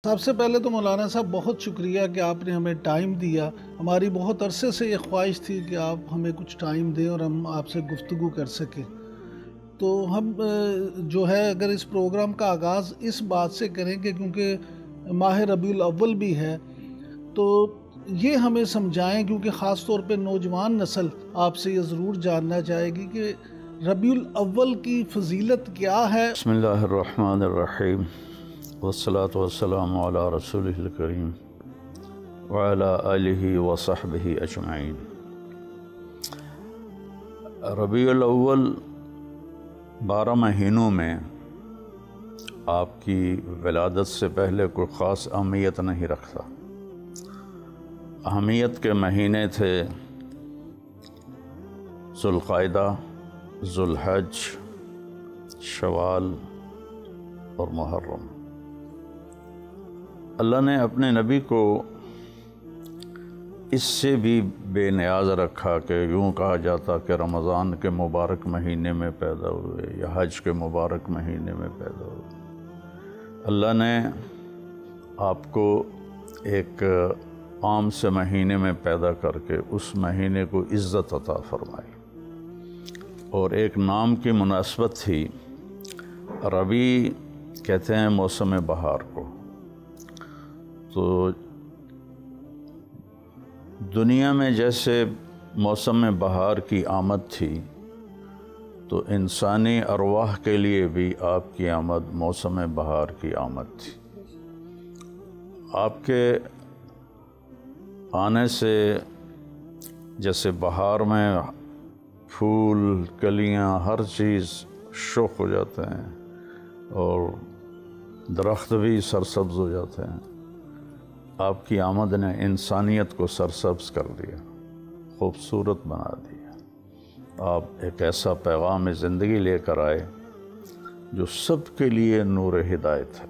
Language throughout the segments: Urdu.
سب سے پہلے تو مولانا صاحب بہت شکریہ کہ آپ نے ہمیں ٹائم دیا. ہماری بہت عرصے سے یہ خواہش تھی کہ آپ ہمیں کچھ ٹائم دیں اور ہم آپ سے گفتگو کر سکیں. تو ہم جو ہے اگر اس پروگرام کا آغاز اس بات سے کریں کہ کیونکہ ماہ ربیع الاول بھی ہے تو یہ ہمیں سمجھائیں، کیونکہ خاص طور پہ نوجوان نسل آپ سے یہ ضرور جاننا چاہے گی کہ ربیع الاول کی فضیلت کیا ہے. بسم اللہ الرحمن الرحیم والصلاة والسلام علی رسولہ الکریم وعلی آلہ وصحبہ اجمعین. ربیع الاول 12 مہینوں میں آپ کی ولادت سے پہلے کوئی خاص اہمیت نہیں رکھتا. اہمیت کے مہینے تھے ذوالقعدہ، ذوالحج، شوال اور محرم. اللہ نے اپنے نبی کو اس سے بھی بے نیاز رکھا کہ یوں کہا جاتا کہ رمضان کے مبارک مہینے میں پیدا ہوئے یا حج کے مبارک مہینے میں پیدا ہوئے. اللہ نے آپ کو ایک عام سے مہینے میں پیدا کر کے اس مہینے کو عزت عطا فرمائی، اور ایک نام کی مناسبت تھی. ربیع کہتے ہیں موسم بہار کو. تو دنیا میں جیسے موسم بہار کی آمد تھی تو انسانی ارواح کے لیے بھی آپ کی آمد موسم بہار کی آمد تھی. آپ کے آنے سے جیسے بہار میں پھول، کلیاں، ہر چیز شوخ ہو جاتے ہیں اور درخت بھی سرسبز ہو جاتے ہیں، آپ کی آمد نے انسانیت کو سرسبز کر دیا، خوبصورت بنا دیا. آپ ایک ایسا پیغام زندگی لے کر آئے جو سب کے لیے نور ہدایت ہے.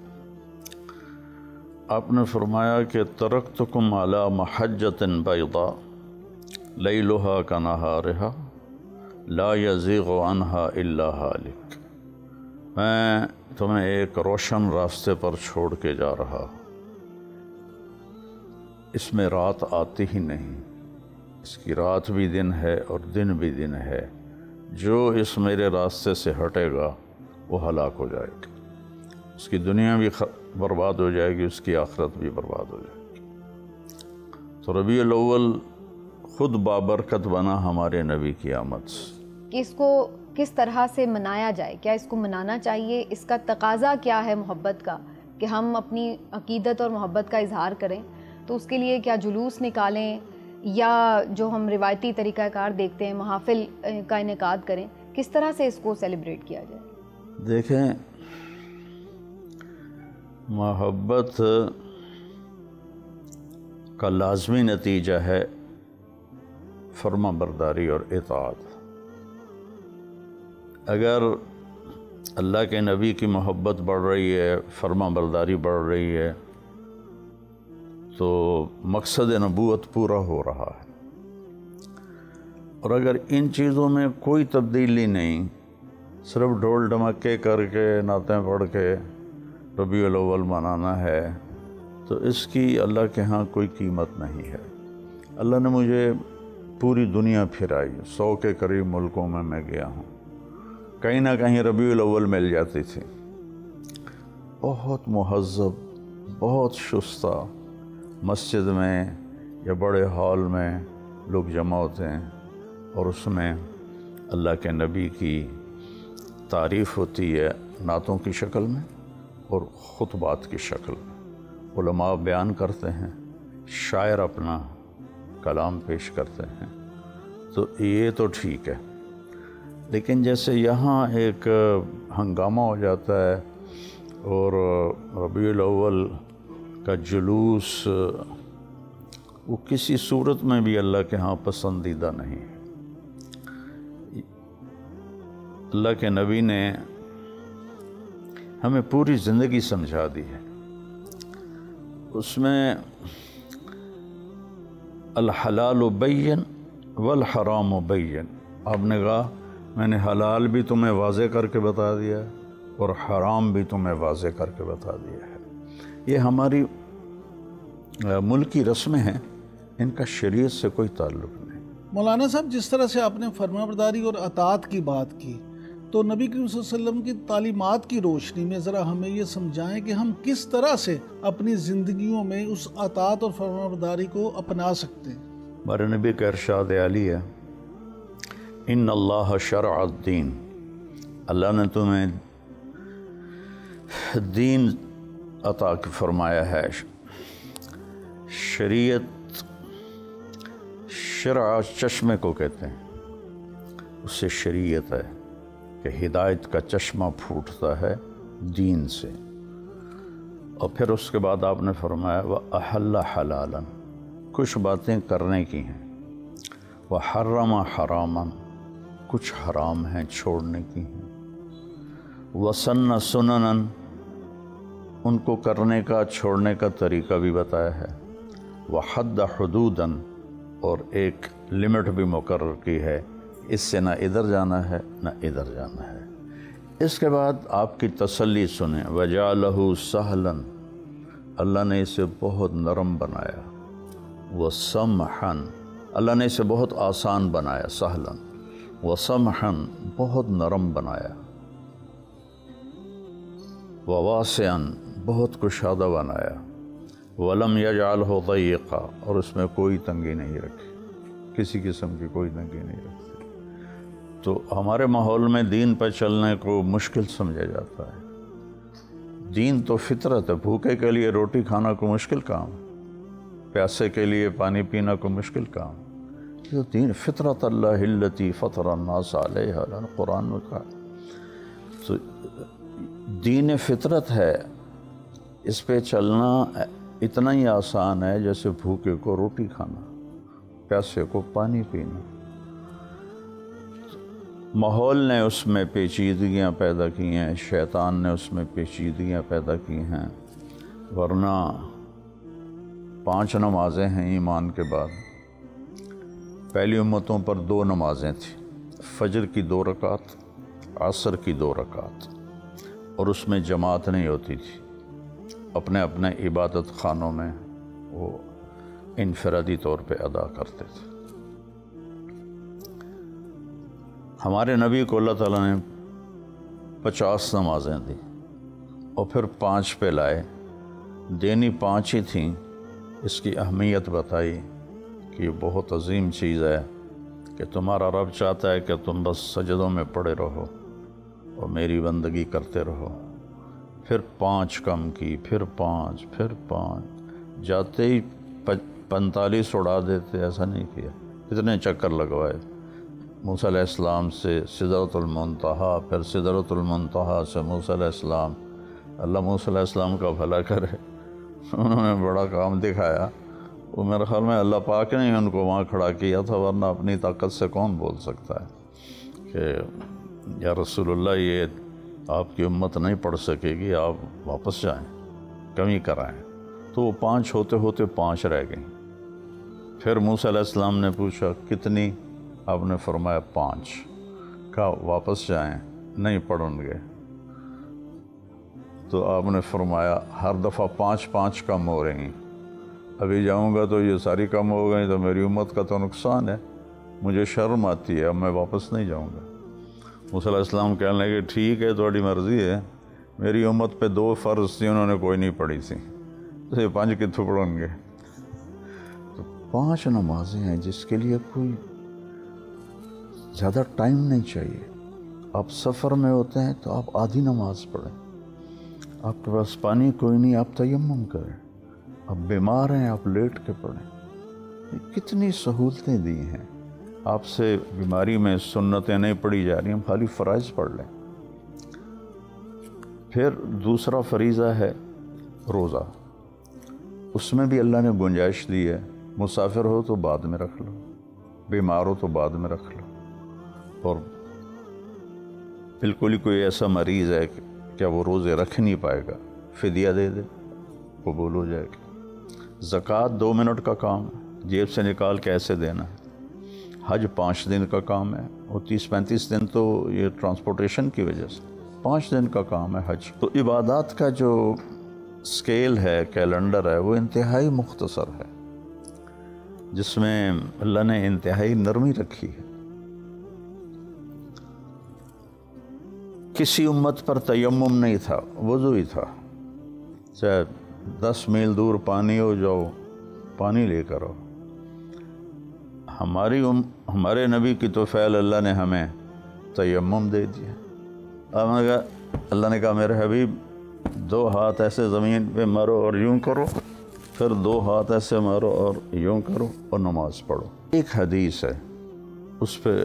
آپ نے فرمایا کہ ترکتکم علی محجۃ بیضاء لیلھا کنہارھا لا یزیغ عنہا الا ہالک. میں تمہیں ایک روشن راستے پر چھوڑ کے جا رہا ہوں، اس میں رات آتی ہی نہیں، اس کی رات بھی دن ہے اور دن بھی دن ہے. جو اس میرے راستے سے ہٹے گا وہ ہلاک ہو جائے گا، اس کی دنیا بھی برباد ہو جائے گی، اس کی آخرت بھی برباد ہو جائے گی. تو ربیع الاول خود بابرکت بنا ہمارے نبی کی آمد سے. کہ اس کو کس طرح سے منایا جائے، کیا اس کو منانا چاہیے؟ اس کا تقاضا کیا ہے محبت کا کہ ہم اپنی عقیدت اور محبت کا اظہار کریں؟ تو اس کے لیے کیا جلوس نکالیں یا جو ہم روایتی طریقہ کار دیکھتے ہیں محافل کا انعقاد کریں؟ کس طرح سے اس کو سیلیبریٹ کیا جائے؟ دیکھیں، محبت کا لازمی نتیجہ ہے فرما برداری اور اطاعت. اگر اللہ کے نبی کی محبت بڑھ رہی ہے، فرما برداری بڑھ رہی ہے، تو مقصد نبوت پورا ہو رہا ہے. اور اگر ان چیزوں میں کوئی تبدیلی نہیں، صرف ڈھول ڈھمکے کر کے نعتیں پڑھ کے ربیع الاول منانا ہے، تو اس کی اللہ کے ہاں کوئی قیمت نہیں ہے. اللہ نے مجھے پوری دنیا پھرائی، 100 کے قریب ملکوں میں گیا ہوں، کہیں نہ کہیں ربیع الاول مل جاتی تھی. بہت مہذب، بہت شستہ مسجد میں یا بڑے ہال میں لوگ جمع ہوتے ہیں اور اس میں اللہ کے نبی کی تعریف ہوتی ہے نعتوں کی شکل میں اور خطبات کی شکل میں. علماء بیان کرتے ہیں، شاعر اپنا کلام پیش کرتے ہیں. تو یہ تو ٹھیک ہے، لیکن جیسے یہاں ایک ہنگامہ ہو جاتا ہے اور ربیع الاول کا جلوس وہ کسی صورت میں بھی اللہ کے ہاں پسندیدہ نہیں. اللہ کے نبی نے ہمیں پوری زندگی سمجھا دی ہے. اس میں الحلال بین والحرام بین. آپ نے کہا میں نے حلال بھی تمہیں واضح کر کے بتا دیا اور حرام بھی تمہیں واضح کر کے بتا دیا ہے. یہ ہماری ملکی رسمیں ہیں، ان کا شریعت سے کوئی تعلق نہیں۔ مولانا صاحب، جس طرح سے آپ نے فرما برداری اور اطاعت کی بات کی، تو نبی کریم صلی اللہ علیہ وسلم کی تعلیمات کی روشنی میں ذرا ہمیں یہ سمجھائیں کہ ہم کس طرح سے اپنی زندگیوں میں اس اطاعت اور فرما برداری کو اپنا سکتے ہیں۔ ہمارے نبی کا ارشاد عالی ہے، ان اللہ شرع الدین، اللہ نے تمہیں دین عطا فرمایا ہے۔ شریعت، شرع چشمے کو کہتے ہیں، اس سے شریعت ہے کہ ہدایت کا چشمہ پھوٹتا ہے دین سے۔ اور پھر اس کے بعد آپ نے فرمایا وَأَحَلَّ حَلَالًا، کچھ باتیں کرنے کی ہیں، وَحَرَّمَ حَرَامًا، کچھ حرام ہیں چھوڑنے کی ہیں، وَسَنَّ سُنَنًا، ان کو کرنے کا چھوڑنے کا طریقہ بھی بتایا ہے، وَحَدَّ حُدُودًا، اور ایک لمٹ بھی مقرر کی ہے، اس سے نہ ادھر جانا ہے نہ ادھر جانا ہے۔ اس کے بعد آپ کی تسلی سنیں، وَجَعَلَهُ سَهْلًا، اللہ نے اسے بہت نرم بنایا، وَسَمْحًا، اللہ نے اسے بہت آسان بنایا، سہلاً، وَسَمْحًا، بہت نرم بنایا، وَوَاسِعًا، بہت کشادہ بنایا، وَلَمْ يَجْعَلْهُ ضَيِّقًا، اور اس میں کوئی تنگی نہیں رکھی، کسی قسم کی کوئی تنگی نہیں رکھی۔ تو ہمارے ماحول میں دین پر چلنے کو مشکل سمجھا جاتا ہے۔ دین تو فطرت ہے، بھوکے کے لیے روٹی کھانا کو مشکل کام، پیاسے کے لیے پانی پینا کو مشکل کام۔ یہ دین فطرت اللہ التی فطر الناس علیہا، قرآن میں کہا۔ تو دین فطرت ہے، اس پہ چلنا اتنا ہی آسان ہے جیسے بھوکے کو روٹی کھانا، پیاسے کو پانی پینا۔ ماحول نے اس میں پیچیدگیاں پیدا کی ہیں، شیطان نے اس میں پیچیدگیاں پیدا کی ہیں، ورنہ 5 نمازیں ہیں ایمان کے بعد۔ پہلی امتوں پر 2 نمازیں تھیں، فجر کی 2 رکعت، عصر کی 2 رکعت، اور اس میں جماعت نہیں ہوتی تھی، اپنے اپنے عبادت خانوں میں وہ انفرادی طور پہ ادا کرتے تھے۔ ہمارے نبی کو اللہ تعالیٰ نے 50 نمازیں دی اور پھر 5 پہ لائے، دینی 5 ہی تھیں۔ اس کی اہمیت بتائی کہ یہ بہت عظیم چیز ہے کہ تمہارا رب چاہتا ہے کہ تم بس سجدوں میں پڑے رہو اور میری بندگی کرتے رہو۔ پھر 5 کم کی، پھر 5، پھر 5، جاتے ہی 45 اڑا دیتے، ایسا نہیں کیا، اتنے چکر لگوائے۔ موسیٰ علیہ السلام سے سدرۃ المنتہا، پھر سدرۃ المنتہا سے موسیٰ علیہ السلام۔ اللہ موسیٰ علیہ السلام کا بھلا کرے، انہوں نے بڑا کام دکھایا۔ وہ میرے خیال میں اللہ پاک نے ان کو وہاں کھڑا کیا تھا، ورنہ اپنی طاقت سے کون بول سکتا ہے کہ یا رسول اللہ یہ آپ کی امت نہیں پڑھ سکے گی، آپ واپس جائیں، کمی کرائیں۔ تو وہ 5 ہوتے ہوتے 5 رہ گئیں۔ پھر موسیٰ علیہ السلام نے پوچھا کتنی؟ آپ نے فرمایا 5۔ کہا واپس جائیں، نہیں پڑھیں گے۔ تو آپ نے فرمایا ہر دفعہ 5 کم ہو رہی ہیں، ابھی جاؤں گا تو یہ ساری کم ہو گئی تو میری امت کا تو نقصان ہے، مجھے شرم آتی ہے، اب میں واپس نہیں جاؤں گا۔ موسیٰ علیہ السلام کہنے لگے ٹھیک ہے، تھوڑی مرضی ہے، میری امت پہ 2 فرض تھی، انہوں نے کوئی نہیں پڑھی تھی، تو یہ 5 کتوں پڑھیں گے؟ تو 5 نمازیں ہیں جس کے لیے کوئی زیادہ ٹائم نہیں چاہیے۔ آپ سفر میں ہوتے ہیں تو آپ آدھی نماز پڑھیں، آپ کے پاس پانی کوئی نہیں، آپ تیمم کریں، آپ بیمار ہیں آپ لیٹ کے پڑھیں۔ کتنی سہولتیں دی ہیں، آپ سے بیماری میں سنتیں نہیں پڑھی جا رہی ہیں، خالی فرائض پڑھ لیں۔ پھر دوسرا فریضہ ہے روزہ، اس میں بھی اللہ نے گنجائش دی ہے، مسافر ہو تو بعد میں رکھ لو، بیمار ہو تو بعد میں رکھ لو، اور بالکل ہی کوئی ایسا مریض ہے کہ کیا وہ روزے رکھ نہیں پائے گا، فدیہ دے دے، قبول ہو جائے گا۔ زکوٰۃ 2 منٹ کا کام ہے، جیب سے نکال کے ایسے دینا ہے۔ حج 5 دن کا کام ہے، اور 30-35 دن تو یہ ٹرانسپورٹیشن کی وجہ سے 5 دن کا کام ہے حج۔ تو عبادات کا جو اسکیل ہے، کیلنڈر ہے، وہ انتہائی مختصر ہے، جس میں اللہ نے انتہائی نرمی رکھی ہے۔ کسی امت پر تیمم نہیں تھا، وضو ہی تھا، چاہے 10 میل دور پانی ہو جاؤ، پانی لے کر آؤ۔ ہمارے نبی کی تو فعل اللہ نے ہمیں تیمم دے دیا۔ اللہ نے کہا میرے حبیب 2 ہاتھ ایسے زمین پہ مارو اور یوں کرو، پھر 2 ہاتھ ایسے مارو اور یوں کرو اور نماز پڑھو۔ ایک حدیث ہے، اس پہ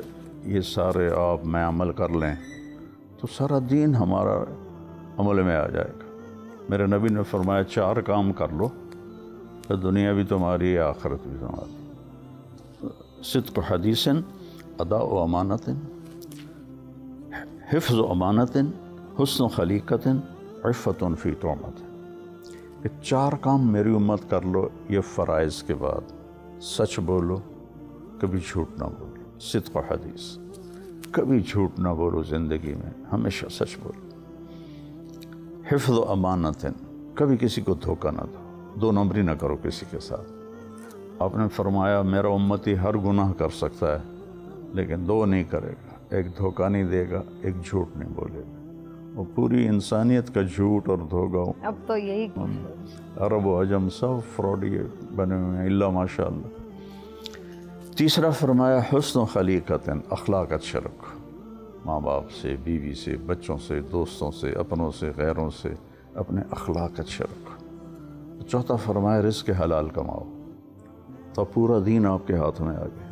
یہ سارے آپ میں عمل کر لیں تو سارا دین ہمارا عمل میں آ جائے گا۔ میرے نبی نے فرمایا 4 کام کر لو، پھر دنیا بھی تمہاری ہے، آخرت بھی تمہاری۔ صدق حدیث، اداء امانت، حفظ امانت، حسن خلیقت، عفت فی طعمت۔ یہ 4 کام میری امت کر لو، یہ فرائض کے بعد۔ سچ بولو، کبھی جھوٹ نہ بولو، صدق حدیث، کبھی جھوٹ نہ بولو زندگی میں، ہمیشہ سچ بولو۔ حفظ امانت، کبھی کسی کو دھوکہ نہ دو، 2 نمبری نہ کرو کسی کے ساتھ۔ آپ نے فرمایا میرا امتی ہر گناہ کر سکتا ہے لیکن 2 نہیں کرے گا، ایک دھوکہ نہیں دے گا، ایک جھوٹ نہیں بولے گا۔ اور پوری انسانیت کا جھوٹ اور دھوکہ، اب تو یہی عرب و عجم سب فراڈی بنے ہوئے ہیں الا ماشاء اللہ۔ تیسرا فرمایا حسن خلیقت، اخلاق اچھے رکھو، ماں باپ سے، بیوی سے، بچوں سے، دوستوں سے، اپنوں سے، غیروں سے اپنے اخلاق اچھے رکھو۔ چوتھا فرمایا رزق حلال کماؤ، تو پورا دین آپ کے ہاتھ میں آ گیا۔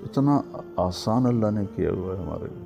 اتنا آسان اللہ نے کیا ہوا ہے ہمارے لیے۔